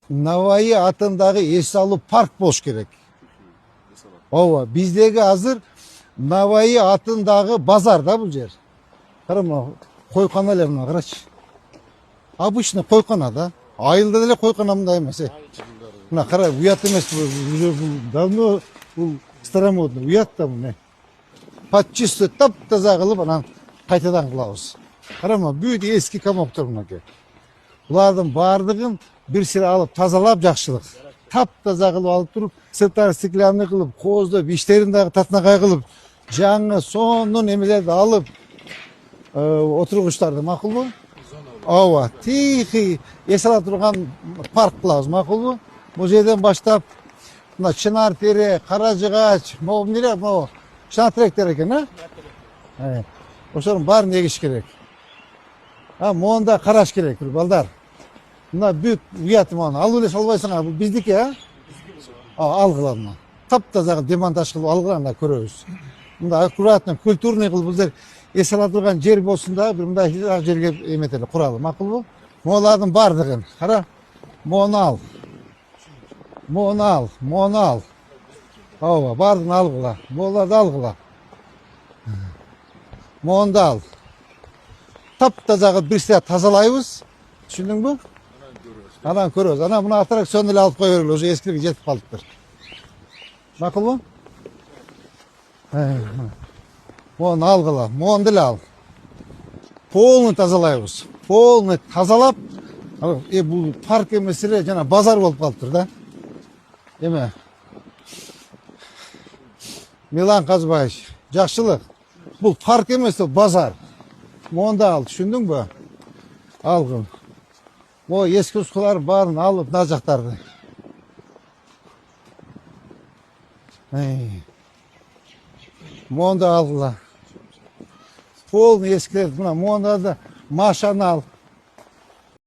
Navai атындағы ес алу парк болуш керек. Ооба, биздеги азыр Navai атындағы базар да бул жер. Карама, койкана эле мына карачы. Обычный койкана да. Айылда деле койкана мындай эмес. Мына кара, уят эмес бул. Давно бул старомодно. Уят да мына. Подчистый таптаза кылып анан кайтадан кылабыз. Карама, бүт эски комоктор мынакей. Булардын бардыгын бир сире алып тазалап жакшылык. Таптаза кылып алып туруп, сырттары стеклянный кылып, кооздоп, иштерин дагы татынакай кылып, жаңы сонун эмелерди алып, отургучтарды макулбу? Ооба, тихий эс ала турган парк кылабыз, макулбу? Бул жерден баштап мына чынар тере, кара жыгач, могу эмне, могу чынар теректер экен, а? Ошонун баарын эгиш керек. Монда караш керек, балдар. Мына бүт уят мана, алып эле салбайсың, бул биздики, а? Алгыла мына. Таптаза демонтаж кылып алгыла, анда көрөбүз. Мында аккуратно, культурный кылып бул жер эс ала турган жер болсун да, бир мындай жерге эметели, куралы, макулбу? Могулардын бардыгын, кара. Мону ал. Мону ал, мону ал. Ооба, бардыгын алгыла. Могуларды алгыла. Мону ал. Таптаза бир сире тазалайбыз. Түшүндүңбү? Анан көрөбүз. Анан мына аттракцион эле алып кое бергиле, уже эскилиги жетип калыптыр. Макулбу? Мону алгыла, мону деле ал. Полный тазалайбыз. Полный тазалап, бул парк эмес эле жана базар болуп калыптыр да. Эме? Милан Казбаевич, жакшылык. Бул парк эмес, базар. Мону да ал, түшүндүңбү? Алгын. О, эски ускулар баарын алып, мына жактарды. Мону да алгыла. Полный эскилерди, мына мону да машаны ал.